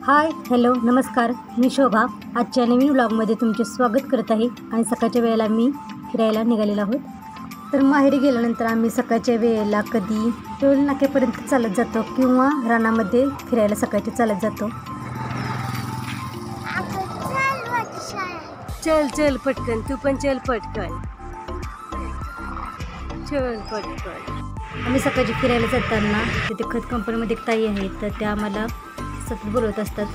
Hi hello नमस्कार, मी शोभा आजच्या नवीन व्लॉगमध्ये तुमचे स्वागत करत आहे. आणि सकाळच्या वेळेला मी फिरायला निघालेलो आहोत. तर माहेरी गेल्यानंतर आम्ही सकाळच्या वेळेला कधी टोल नाक्यापर्यंत चालत जातो किंवा रानामध्ये फिरायला सकाळचे चालत जातो. चल चल पटकन, तू पण चल पटकन, चल पटकन. आम्ही सकाळची फिरायला जाताना तिथे खत कंपनीमध्ये एक ताई आहेत, तर त्या आम्हाला सतत बोलवत असतात.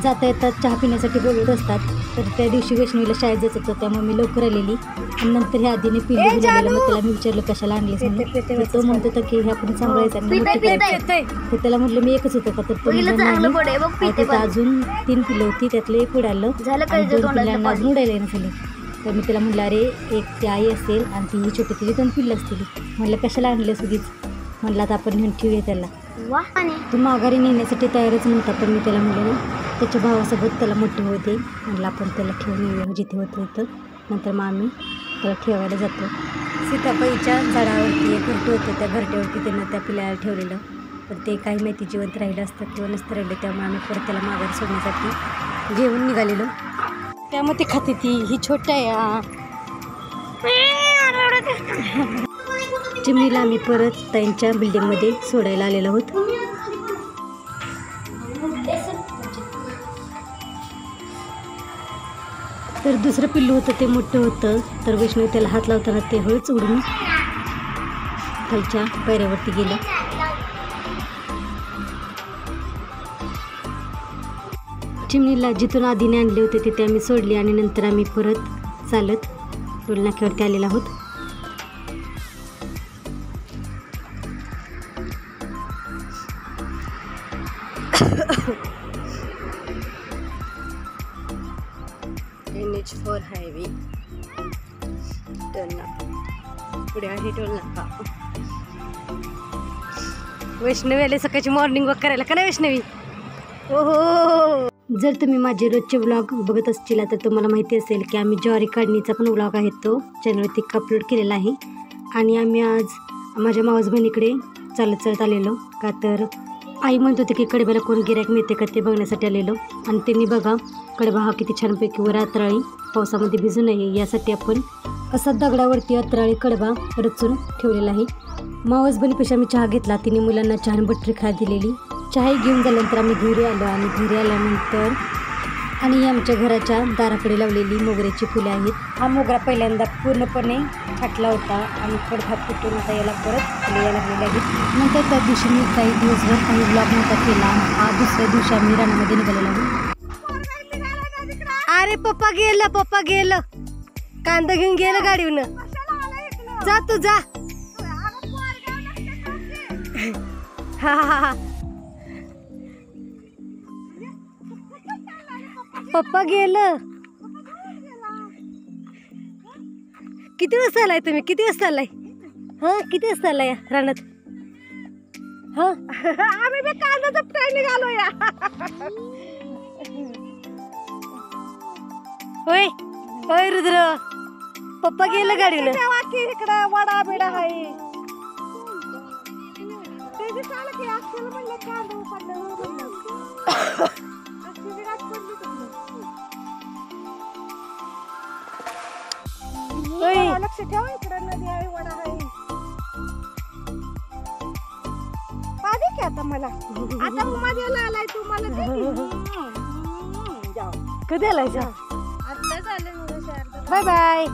जाता येतात चहा पिण्यासाठी बोलवत असतात. तर त्या दिवशी वैष्णवीला शाळेत जात होतं, त्यामुळे मी लवकर आलेली. आणि नंतर ह्या आधीने पिल्लू झालेलं, मग त्याला मी विचारलं कशाला आणलीस म्हणून. तो म्हणत होता की हे आपण सांभाळायचं आणि मोठी करायचं. तर त्याला म्हटलं मी एकच होतं का, तर तो तिथं अजून 3 पिल्लं होती, त्यातलं एक उडालं आणि 2 पिल्लांना अजून उडायला येणं झाले. तर मी त्याला म्हटलं अरे एक ती आई असेल आणि ती ही छोटी तिची 2 पिल्लं असतील. म्हटलं कशाला आणलं सुधीच, म्हटलं आता आपण घेऊन ठेवूया त्याला. तो माघारी नेण्यासाठी तयारच नव्हता, पण मी त्याला म्हटलं त्याच्या भावासोबत त्याला मोठे होते, म्हटलं आपण त्याला ठेवून येऊया जिथे होतं होतं. नंतर मग आम्ही त्याला ठेवायला जातो. सीताफळीच्या झाडावरती एक घरटं होतं, त्या घरट्यावरती त्यानं त्या पिल्लाला ठेवलेलं. पण ते काही माहिती जिवंत राहिलं असतं किंवा नसतं राहिलं, त्यामुळे आम्ही परत त्याला माघारी सोडण्यासाठी घेऊन निघालेलो. त्यामुळे ती खाते ही छोट्या आहे. चिमणीला आम्ही परत त्यांच्या बिल्डिंगमध्ये सोडायला आलेलो आहोत. तर दुसरं पिल्लू होतं ते मोठं होतं, तर वैष्णवी त्याला हात लावताना ते हळूच उडून खालच्या पायऱ्यावरती गेलं. चिमणीला जिथून आधीने आणले होते तिथे आम्ही सोडले आणि नंतर आम्ही परत चालत टोल नाक्यावरती आलेलो आहोत. NH4 हायवे टोल नाका, पुढे आहे टोल नाका. वैष्णवी आले सकाळची मॉर्निंग वॉक करायला का नाही वैष्णवी? हो. जर तुम्ही माझे रोजचे व्लॉग बघत असतील तर तुम्हाला माहिती असेल की आम्ही ज्वारी काढणीचा पण व्लॉग आहे, तो चॅनलवरती अपलोड केलेला आहे. आणि आम्ही आज माझ्या मावस बहिणीकडे चालत चालत आलेलो, का तर आई म्हणत होती की कडब्याला कोण गिऱ्हाईक मिळते का ते बघण्यासाठी आलेलो. आणि त्यांनी बघा कडबा हा किती छानपैकी वर अतराळी पावसामध्ये भिजू नये यासाठी आपण असा दगडावरती अतराळी कडबा रचून ठेवलेला आहे. मावस बहिणीपेक्षा मी चहा घेतला, तिने मुलांना चहा बटरी खाय दिलेली. चहाही घेऊन झाल्यानंतर आम्ही घरी आलो आणि घरी आल्यानंतर आणि आमच्या घराच्या दाराकडे लावलेली मोगऱ्याची फुले आहेत. हा मोगरा पहिल्यांदा पूर्णपणे फाटला होता आणि कडभाग फुटून आता याला परत फुले यायला लागलेले आहेत. नंतर त्या दिवशी मी काही दिवसभर काही व्लॉग नव्हता केला. हा दुसऱ्या दिवशी आम्ही रानामध्ये निघालेलो आहोत. अरे पप्पा गेलं कांदा घेऊन गेलं गाडीवरनं. जा तू जा. हा पप्पा गेलं. किती वाजता आलाय तुम्ही? किती वाजता आलाय? किती वाजता आलाय रानात? आम्ही बी कांदा जपटाय निघालो या. होय होय रुद्र, पप्पा गेलं गाडीनं. इकडं वडा बिडा आहे. लक्ष ठेवा, इकडे नदी आहे, वडा आहे. पाहिजे की आता मला आता माझ्याला आलाय तू मला कधी आलाय? आता झालं. Bye bye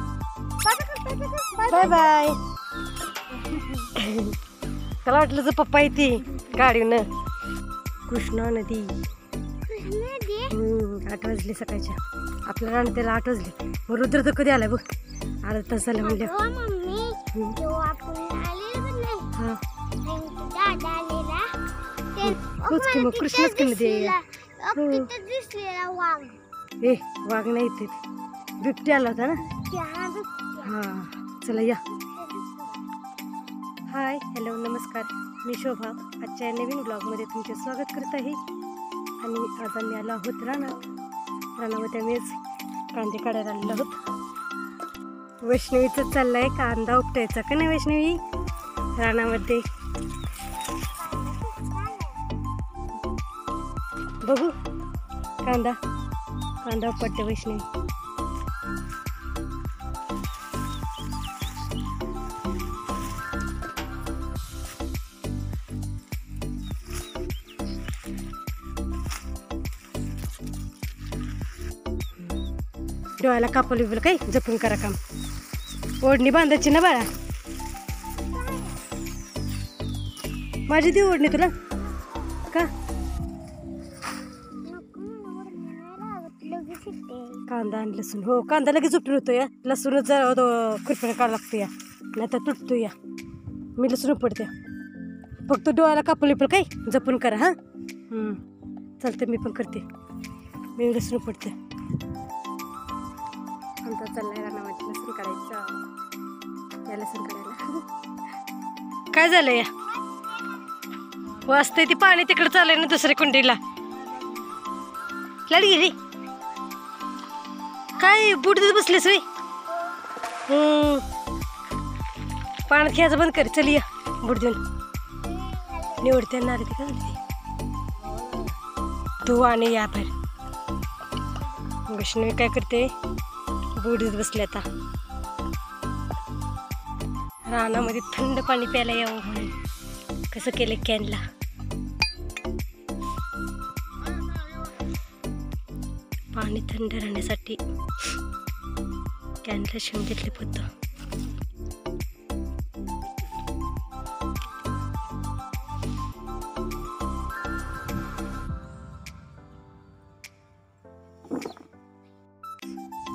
bye bye. त्याला वाटलं जर पप्पा येते गाडीनं. कृष्णा नदी 8 वाजले सकाळच्या. आपल्या रान त्याला 8 वाजले. मग रुद्र तर कधी आलाय बघ, अर्धा तास झाला म्हणजे. मग कृष्णच की मध्ये ए वाघ नाही इथे, बिबटी आला होता ना. हा चला या. हाय हॅलो नमस्कार, मी शोभा आजच्या नवीन ब्लॉगमध्ये तुमचे स्वागत करत आहे. आणि आज आम्ही आलो आहोत रानामध्ये आम्हीच कांदे काढायला आलेलो आहोत. वैष्णवीचं चाललंय कांदा उपटायचा का नाही वैष्णवी रानामध्ये. बघू कांदा कांदा उपटते वैष्णवी. डोळ्याला कापलं बिपलं काय जपून करा काम. ओढणी बांधायची ना बाळा. माझी ती ओढणी तुला का. कांदा आणि लसूण. हो कांदा लगेच उपटून होतो या. लसूणच खुरपीने काढावं लागतो या, नाही तर तुटतो या. मी लसूण उपटते. फक्त डोळ्याला कापलं बिपलं काय जपून करा. हां चालतं मी पण करते. मी लसूण उपटते. आमचा चाललाय रानामध्ये लसूण काढायचं. या लसूण काढायला काय झालं या वाजतंय ती पाणी तिकडे चाललंय ना दुसऱ्या कुंडीला. लाट गेली काय बुट देत बसलेस वे. पाण्यात खेळायचं बंद कर. चल या बुट देऊन निवडते ना रे. ते काय म्हणते तू आणि या बाहेर. वैष्णवी काय करते बुट देत बसले. आता रानामध्ये थंड पाणी प्यायला यावं म्हणून कसं केलं कॅनला. पाणी थंड राहण्यासाठी कॅनला शिवून घेतले होतं.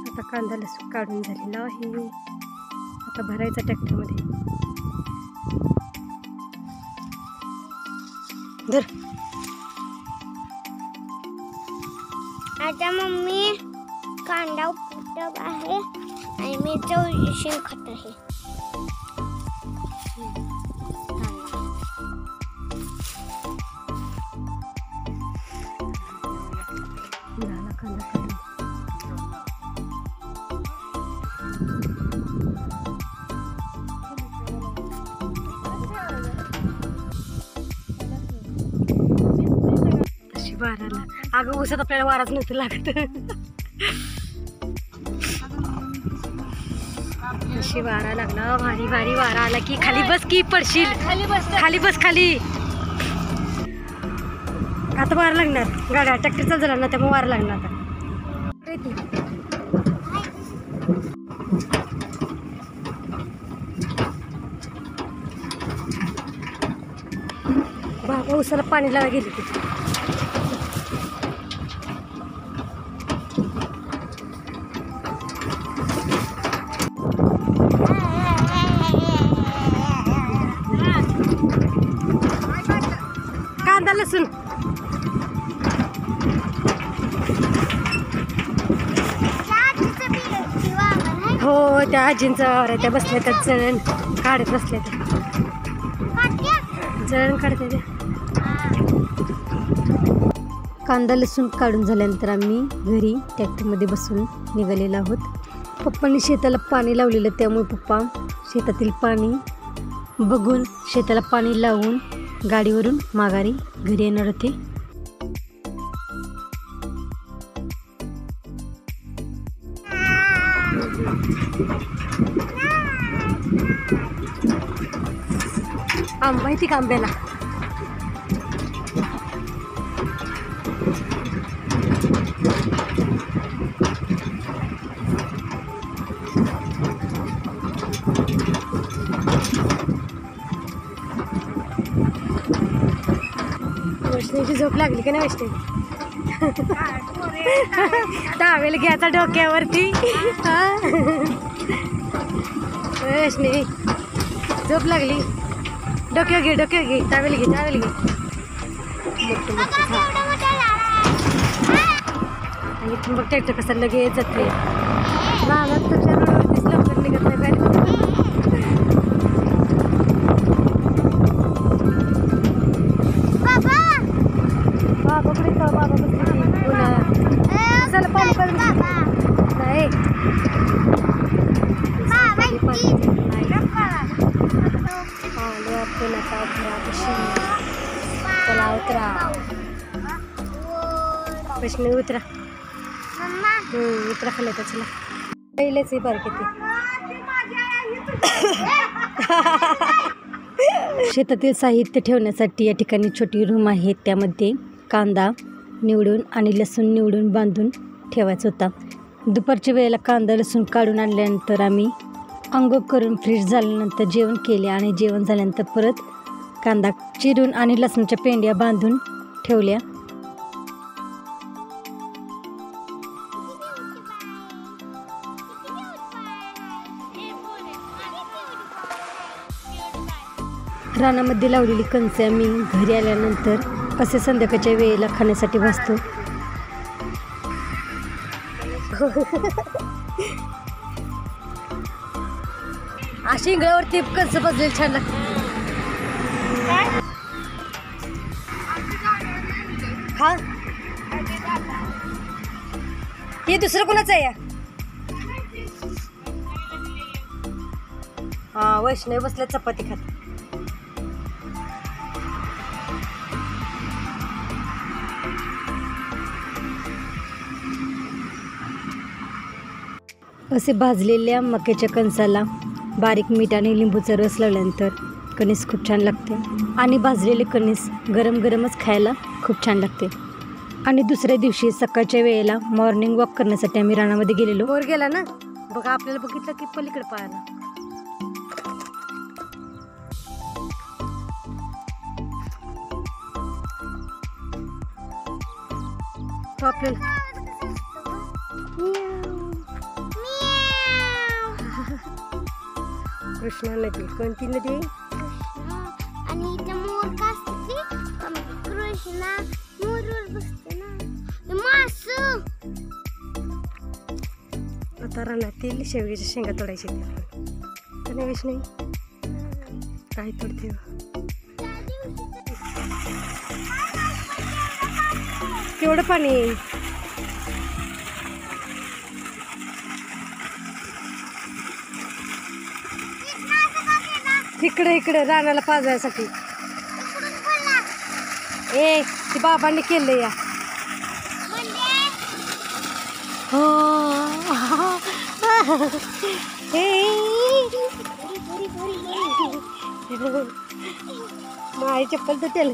आता कांदा लसूण काढून झालेला आहे. आता भरायचा ट्रॅक्टरमध्ये. धर. आता मम्मी कांदा उपटत आहे आणि मी चौशीन खात आहे. झाला कांदा काढून. वाराला अगं ऊसात आपल्याला वाराच नव्हतं लागत. अशी वारा लागला भारी भारी वारा आला की खाली बस की पडशील. खाली बस खाली. आता वारा लागणार. गाड्या ट्रॅक्टर चालू झाला ना त्यामुळे वारा लागणार. आता बाबा ऊसाला पाणी लावा गेली ती. कांदा लसूण हो त्या आजींचा वावर आहे. त्या बसल्या त्या जळण काढत बसल्या. त्या जळण काढते त्या. कांदा लसूण काढून झाल्यानंतर आम्ही घरी ट्रॅक्टरमध्ये बसून निघालेलो आहोत. पप्पांनी शेताला पाणी लावलेलं त्यामुळे पप्पा शेतातील पाणी बघून शेताला पाणी लावून गाडीवरून माघारी घरी येणार होते. आंबा आहे आंब्याला. वैष्णवीची झोप लागली का नाही वैष्णवी. टावेल घ्यायचा डोक्यावरती. वैष्णवी झोप लागली. डोक्यावर घे डोक्यावर घे. टावेल घे टावेल घे. मोठं मोठं झाड आणि इथून बघ ट्रॅक्टर कसं लगेच जाते. रानात तुझ्या रोडवरतीच लवकर निघत नाही गाडी. बाबाकडे का बाबा चला पाणी काढून नाही. आलो आपण आता घरापाशी. चला उतरा. वैष्णवी उतरा. मम्मा उतरा खाली आता चला. पहिलेच ही बारकी ती. शेतातील साहित्य ठेवण्यासाठी या ठिकाणी छोटी रूम आहे. त्यामध्ये कांदा निवडून आणि लसूण निवडून बांधून ठेवायचा होता. दुपारच्या वेळेला कांदा लसूण काढून आणल्यानंतर आम्ही अंघोळ करून फ्रेश झाल्यानंतर जेवण केले आणि जेवण झाल्यानंतर परत कांदा चिरून आणि लसणाच्या पेंड्या बांधून ठेवल्या. रानामध्ये लावलेली कणसे आम्ही घरी आल्यानंतर असे संध्याकाळच्या वेळेला खाण्यासाठी भाजतो. अशी इंगळावरती कसं बसलेलं छान लागतं. हा हे दुसरं कोणाचं आहे? हा वैष्णवी बसल्या चपाती खात. असे भाजलेल्या मक्याच्या कणसाला बारीक मीठ आणि लिंबूचा रस लावल्यानंतर कणीस खूप छान लागते आणि भाजलेले कणीस गरम गरमच खायला खूप छान लागते. आणि दुसऱ्या दिवशी सकाळच्या वेळेला मॉर्निंग वॉक करण्यासाठी आम्ही रानामध्ये गेलेलो. वर गेला ना बघा आपल्याला बघितलं की पलीकडे पळाला. तो आपल्याला कृष्णा नदी. कोणती नदी? आणि इथे मोर का असते कृष्णा मोरवर बसते ना मासू. आता रानातील शेवग्याच्या शेंगा तोडायचे आणि वैष्णवी काय तोडते? केवढं पाणी आहे. इकडे रानाला पाजायसाठी. ए ते बाबांनी केलं या. हो माई चप्पल तर त्याला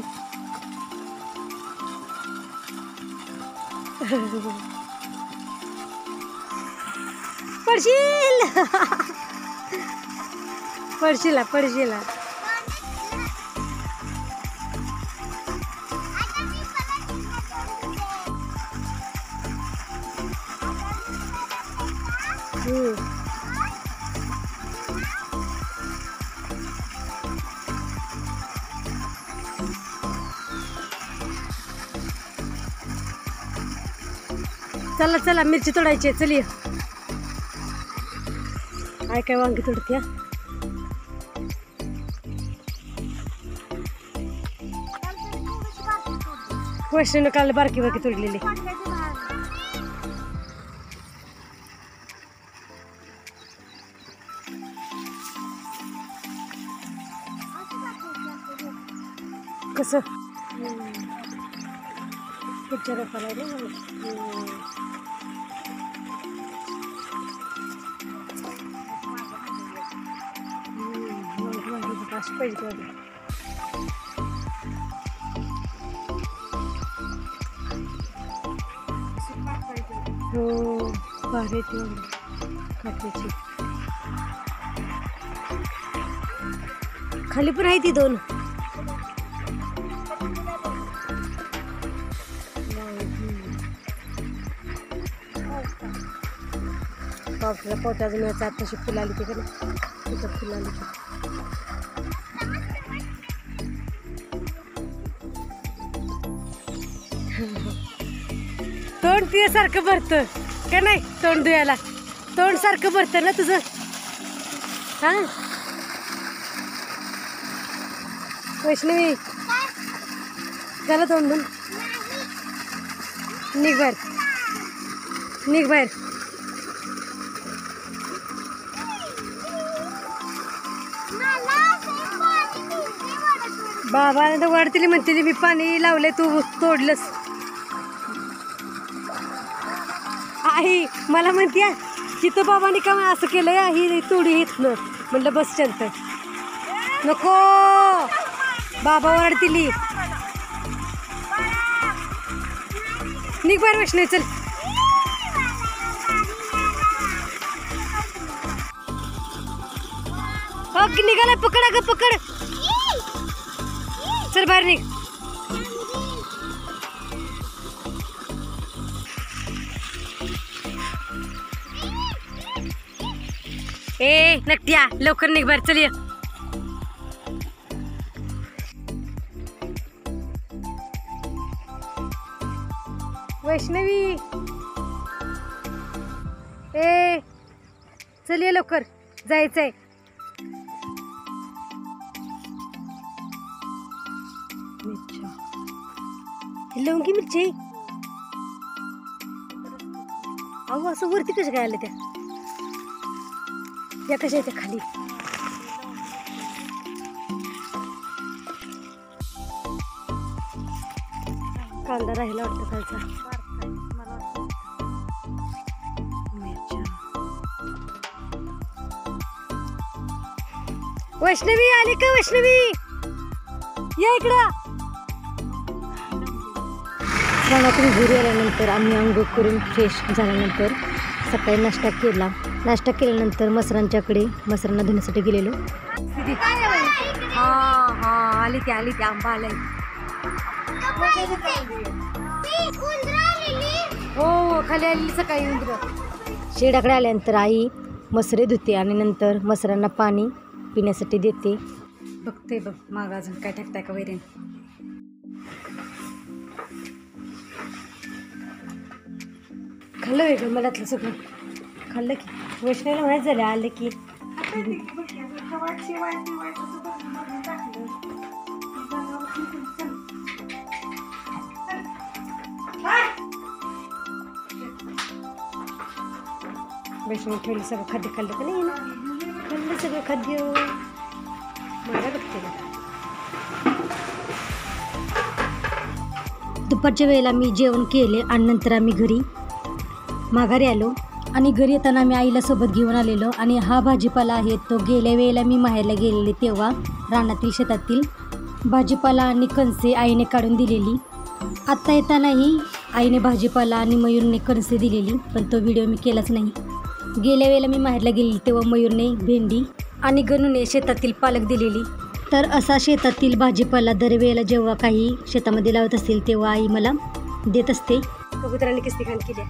पडशीला. चला मिरची तोडायची. चलिये काय वांगी तोडते. वैष्णवीने काल बारकी तोडलेली. कसं पिक्चर पाहिजे. हो भारी काट्याची. खाली पण आहे ती दोन. पावसाला पोटाच मिळायचं. आताशी फुलं आली तिकडे तिथं फुलं आली. तोंड तुझ्यासारखं भरतं का नाही? तोंड धुयाला तोंड सारखं भरतं ना तुझं. हा वैष्णवी झालं तोंड धुवून. निघ बाहेर. बाबाने तर वाढतील म्हणते मी पाणी लावले तू तोडलंस. आई मला म्हणते तिथं बाबांनी का असं केलंय ही तोडी इथनं म्हणलं बस चलतं नको बाबा ओरडतील निघ बाहेर वैष्णवी चल निघाला पकड अगं पकड चल बाहेर निघ ए नकट्या लवकर निघ बाहेर चल ये वैष्णवी ए चल ये लवकर जायचंय लवंगी मिरची अहो असं वरती कसं काय आलं त्या या कशा येत्या खाली कांदा राहिला वाटतं कालचा वैष्णवी आली का वैष्णवी या इकडं रानातून घरी आल्यानंतर आम्ही अंघोळ करून फ्रेश झाल्यानंतर सकाळी नाश्ता केल्यानंतर मसरांच्याकडे मसरांना धुण्यासाठी गेलेलो. हा आली ती आंबा आलाय हो खाली आली सकाळी उंदर. शेडाकडे आल्यानंतर आई मसरे धुते आणि नंतर मसरांना पाणी पिण्यासाठी देते. बघते बघ माग अजून काय टाकताय का वैरण खाल्लं वेगळं मलातलं सगळं खाल्लं की वैष्णवीला माहीत झालं आलं की वैष्णवी ठेवलं सगळं खाद्य खाल्लं का नाही ना खाल्लं सगळं खाद्य मला बघते दुपारच्या वेळेला मी जेवण केले आणि नंतर आम्ही घरी माघारी आलो आणि घरी येताना मी आईला सोबत घेऊन आलेलो. आणि हा भाजीपाला आहे तो गेल्या वेळेला मी माहेरला गेलेले तेव्हा रानातील शेतातील भाजीपाला आणि कणसे आईने काढून दिलेली. आत्ता येतानाही आईने भाजीपाला आणि मयूरने कणसे दिलेली पण तो व्हिडिओ मी केलाच नाही. गेल्या वेळेला मी माहेरला गेलेली तेव्हा मयूरने भेंडी आणि गणूने शेतातील पालक दिलेली. तर असा शेतातील भाजीपाला दरवेळेला जेव्हा काही शेतामध्ये लावत असतील तेव्हा आई मला देत असते. कबुतरांनी किस्ती घाण केली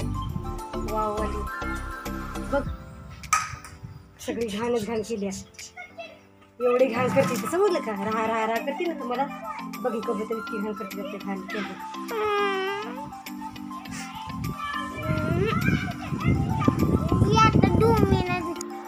वाव आली बघ सगळी घाणच घाण केली एवढी घाण करते ते समजलं का राहा राहा राहा करते ना तुम्हाला बघी कबूतर इतकी घाण करते ते घाण केली.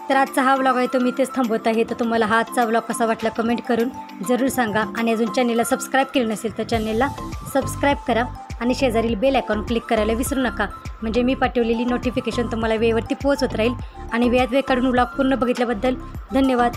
तर आजचा हा व्लॉग आहे तो मी तेच थांबवत आहे. तर तुम्हाला हा आजचा व्लॉग कसा वाटला कमेंट करून जरूर सांगा. आणि अजून चॅनेलला सबस्क्राईब केलं नसेल तर चॅनेलला सबस्क्राईब करा आणि शेजारील बेल आयकॉन क्लिक करायला विसरू नका म्हणजे मी पाठवलेली नोटिफिकेशन तुम्हाला वेळेवरती पोहोचत राहील. आणि वेळात वेळ काढून व्लॉग पूर्ण बघितल्याबद्दल धन्यवाद.